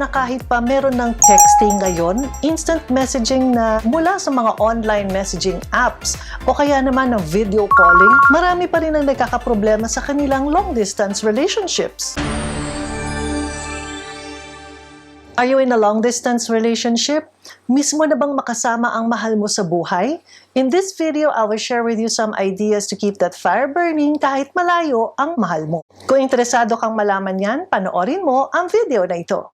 na kahit pa meron ng texting ngayon, instant messaging na mula sa mga online messaging apps o kaya naman ng video calling, marami pa rin ang nagkakaproblema sa kanilang long-distance relationships. Are you in a long-distance relationship? Mismo na bang makasama ang mahal mo sa buhay? In this video, I will share with you some ideas to keep that fire burning kahit malayo ang mahal mo. Kung interesado kang malaman yan, panoorin mo ang video na ito.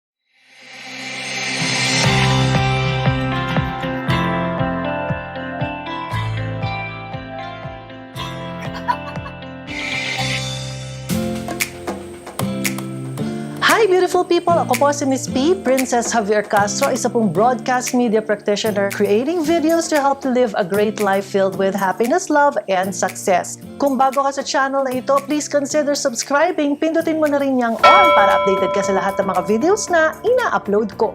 Hi beautiful people! Ako po si Miss P, Princess Javier Castro, isa pong broadcast media practitioner creating videos to help you live a great life filled with happiness, love, and success. Kung bago ka sa channel na ito, please consider subscribing. Pindutin mo na rin yung all para updated ka sa lahat ng mga videos na ina-upload ko.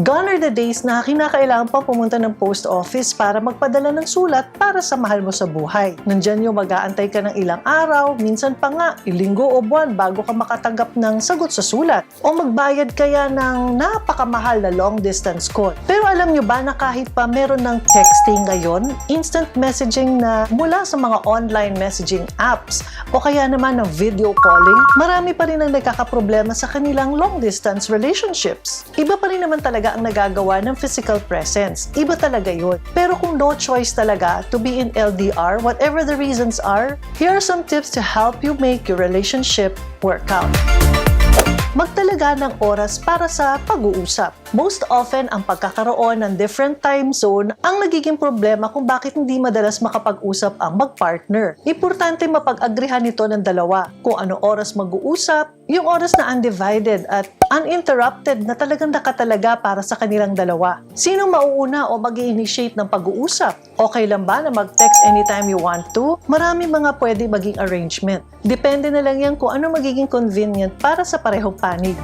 Gone are the days na kinakailangan pa pumunta ng post office para magpadala ng sulat para sa mahal mo sa buhay. Nandyan yung mag-aantay ka ng ilang araw, minsan pa nga, linggo o buwan bago ka makatanggap ng sagot sa sulat. O magbayad kaya ng napakamahal na long distance call. Pero alam nyo ba na kahit pa meron ng texting ngayon, instant messaging na mula sa mga online messaging apps o kaya naman ng video calling, marami pa rin ang nagkakaproblema sa kanilang long distance relationships. Iba pa rin naman talaga ang nagagawa ng physical presence. Iba talaga yun. Pero kung no choice talaga to be in LDR, whatever the reasons are, here are some tips to help you make your relationship work out. Magtalaga ng oras para sa pag-uusap. Most often, ang pagkakaroon ng different time zone ang nagiging problema kung bakit hindi madalas makapag-usap ang mag-partner. Importante mapag-agrihan nito ng dalawa. Kung ano oras mag-uusap, yung oras na undivided at uninterrupted na talagang nakatalaga para sa kanilang dalawa. Sino mauuna o mag-i-initiate ng pag-uusap? Okay lang ba na mag-text anytime you want to? Marami mga pwede maging arrangement. Depende na lang yan kung ano magiging convenient para sa parehong panig.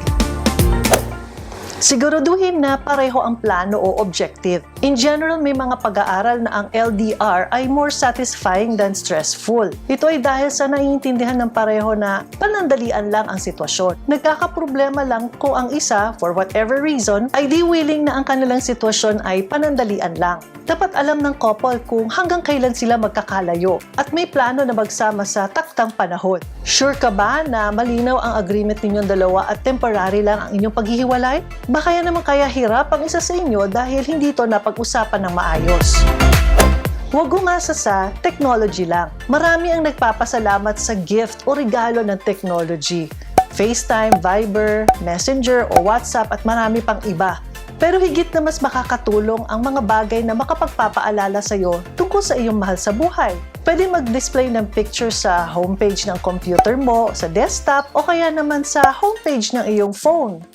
Siguraduhin na pareho ang plano o objective. In general, may mga pag-aaral na ang LDR ay more satisfying than stressful. Ito ay dahil sa naiintindihan ng pareho na panandalian lang ang sitwasyon. Nagkakaproblema lang kung ang isa, for whatever reason, ay di willing na ang kanilang sitwasyon ay panandalian lang. Dapat alam ng couple kung hanggang kailan sila magkakalayo at may plano na magsama sa taktang panahon. Sure ka ba na malinaw ang agreement ninyong dalawa at temporary lang ang inyong paghihiwalay? Baka yan naman kaya hirap ang isa sa inyo dahil hindi ito napag-usapan ng maayos. Huwag umasa sa technology lang. Marami ang nagpapasalamat sa gift o regalo ng technology. FaceTime, Viber, Messenger o WhatsApp at marami pang iba. Pero higit na mas makakatulong ang mga bagay na makapagpapaalala sa iyo tungkol sa iyong mahal sa buhay. Pwede mag-display ng picture sa homepage ng computer mo, sa desktop, o kaya naman sa homepage ng iyong phone.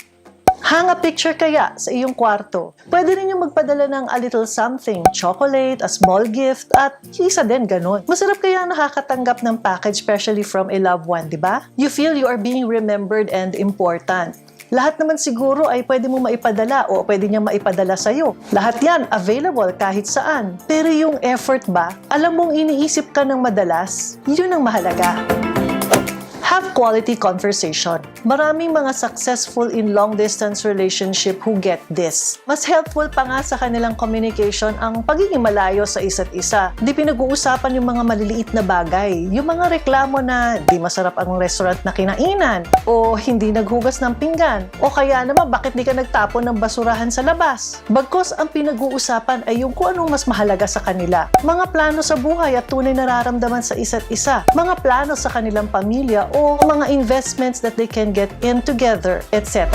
Hang a picture kaya sa iyong kwarto. Pwede rin yung magpadala ng a little something, chocolate, a small gift, at isa din ganun. Masarap kaya nakakatanggap ng package, especially from a loved one, di ba? You feel you are being remembered and important. Lahat naman siguro ay pwede mo maipadala o pwede niyang maipadala sa'yo. Lahat yan available kahit saan. Pero yung effort ba, alam mong iniisip ka ng madalas, yun ang mahalaga. Have quality conversation. Maraming mga successful in long-distance relationship who get this. Mas helpful pa nga sa kanilang communication ang pagiging malayo sa isa't isa. Di pinag-uusapan yung mga maliliit na bagay. Yung mga reklamo na di masarap ang restaurant na kinainan, o hindi naghugas ng pinggan, o kaya naman bakit di ka nagtapon ng basurahan sa labas. Bagkos ang pinag-uusapan ay yung kung anong mas mahalaga sa kanila. Mga plano sa buhay at tunay nararamdaman sa isa't isa. Mga plano sa kanilang pamilya o mga investments that they can get in together, etc.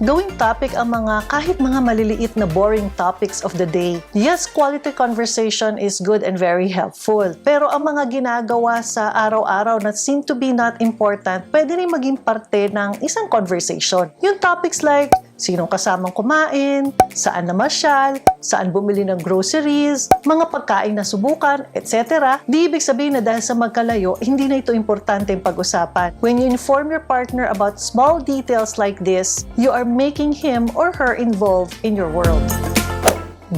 Gawing topic ang mga kahit mga maliliit na boring topics of the day. Yes, quality conversation is good and very helpful. Pero ang mga ginagawa sa araw-araw na seem to be not important, pwede rin maging parte ng isang conversation. Yung topics like, sinong kasamang kumain, saan namasyal, saan bumili ng groceries, mga pagkain na subukan, etc. Di ibig sabihin na dahil sa magkalayo, hindi na ito importante yung pag-usapan. When you inform your partner about small details like this, you are making him or her involved in your world.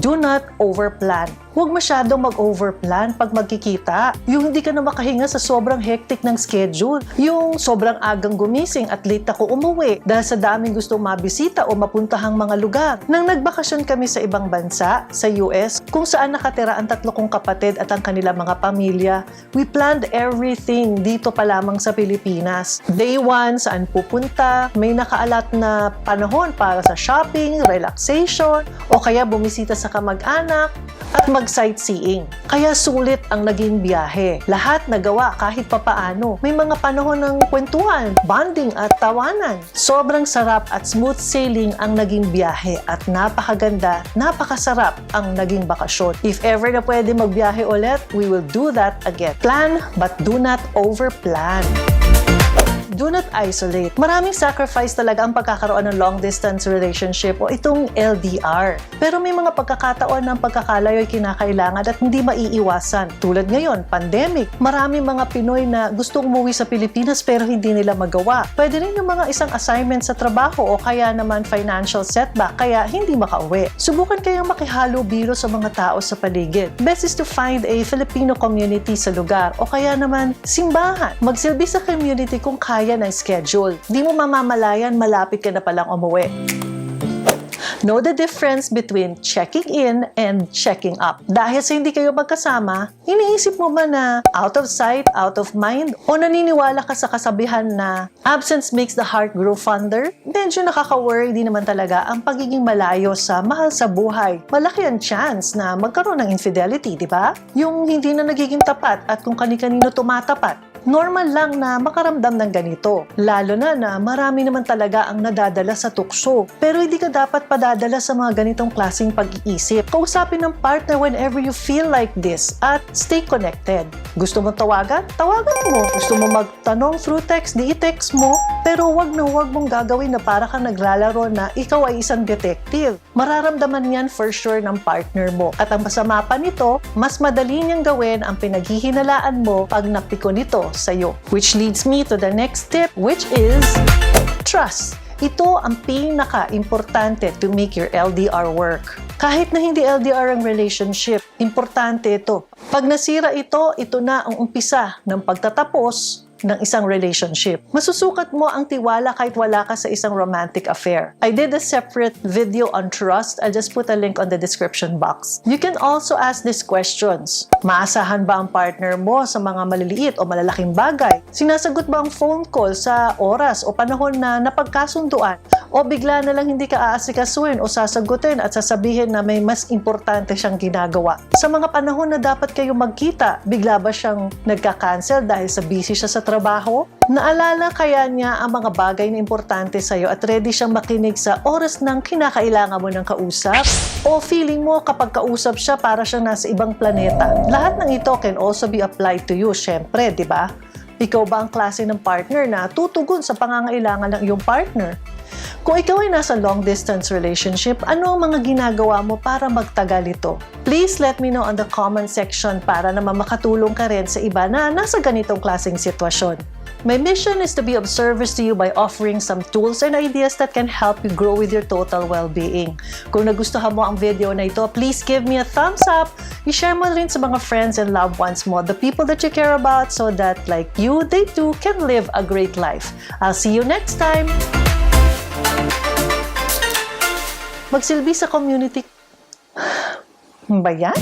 Do not overplan. Huwag masyadong mag-overplan pag magkikita. Yung hindi ka na makahinga sa sobrang hectic ng schedule. Yung sobrang agang gumising at late ako umuwi dahil sa daming gustong mabisita o mapuntahang mga lugar. Nang nagbakasyon kami sa ibang bansa, sa US, kung saan nakatira ang 3 kong kapatid at ang kanilang mga pamilya, we planned everything dito pa lamang sa Pilipinas. Day 1, saan pupunta, may nakaalat na panahon para sa shopping, relaxation, o kaya bumisita sa kamag-anak at mag-sightseeing. Kaya sulit ang naging biyahe. Lahat nagawa kahit papaano. May mga panahon ng kwentuhan, bonding at tawanan. Sobrang sarap at smooth sailing ang naging biyahe at napakaganda, napakasarap ang naging bakasyon. If ever na pwede magbiyahe ulit, we will do that again. Plan but do not overplan. Do not isolate. Maraming sacrifice talaga ang pagkakaroon ng long-distance relationship o itong LDR. Pero may mga pagkakataon ng pagkakalayo ay kinakailangan at hindi maiiwasan. Tulad ngayon, pandemic. Maraming mga Pinoy na gustong umuwi sa Pilipinas pero hindi nila magawa. Pwede rin yung mga isang assignment sa trabaho o kaya naman financial setback kaya hindi makauwi. Subukan kayang makihalo-biro sa mga tao sa paligid. Best is to find a Filipino community sa lugar o kaya naman simbahan. Magsilbi sa community kung kaya ng schedule. Di mo mamamalayan, malapit ka na palang umuwi. Know the difference between checking in and checking up. Dahil sa hindi kayo magkasama, iniisip mo ba na out of sight, out of mind? O naniniwala ka sa kasabihan na absence makes the heart grow fonder? Medyo nakaka-worry din naman talaga ang pagiging malayo sa mahal sa buhay. Malaki ang chance na magkaroon ng infidelity, di ba? Yung hindi na nagiging tapat at kung kani-kanino tumatapat. Normal lang na makaramdam ng ganito. Lalo na marami naman talaga ang nadadala sa tukso. Pero hindi ka dapat padadala sa mga ganitong klaseng pag-iisip. Kausapin ng partner whenever you feel like this at stay connected. Gusto mo tawagan? Tawagan mo. Gusto mo magtanong through text? Di i-text mo. Pero wag mong gagawin na para kang naglalaro na ikaw ay isang detective. Mararamdaman yan for sure ng partner mo. At ang masama pa nito, mas madali niyang gawin ang pinaghihinalaan mo pag napiko nito sa'yo. Which leads me to the next tip, which is trust. Ito ang pinaka-importante to make your LDR work. Kahit na hindi LDR ang relationship, importante ito. Pag nasira ito, ito na ang umpisa ng pagtatapos ng isang relationship. Masusukat mo ang tiwala kahit wala ka sa isang romantic affair. I did a separate video on trust. I'll just put a link on the description box. You can also ask these questions. Maasahan ba ang partner mo sa mga maliliit o malalaking bagay? Sinasagot ba ang phone call sa oras o panahon na napagkasunduan? O bigla na lang hindi ka aasikasuhin o sasagutin at sasabihin na may mas importante siyang ginagawa? Sa mga panahon na dapat kayo magkita, bigla ba siyang nagka-cancel dahil sa busy siya sa trabaho? Naalala kaya niya ang mga bagay na importante sa'yo at ready siyang makinig sa oras ng kinakailangan mo ng kausap? O feeling mo kapag kausap siya para siyang nasa ibang planeta? Lahat ng ito can also be applied to you, syempre, di ba? Ikaw ba ang klase ng partner na tutugon sa pangangailangan ng iyong partner? Kung ikaw ay nasa long-distance relationship, ano ang mga ginagawa mo para magtagal ito? Please let me know on the comment section para naman makatulong ka rin sa iba na nasa ganitong klaseng sitwasyon. My mission is to be of service to you by offering some tools and ideas that can help you grow with your total well-being. Kung nagustuhan mo ang video na ito, please give me a thumbs up. I-share mo rin sa mga friends and loved ones mo, the people that you care about, so that like you, they too can live a great life. I'll see you next time! Magsilbi sa community. Ba yan?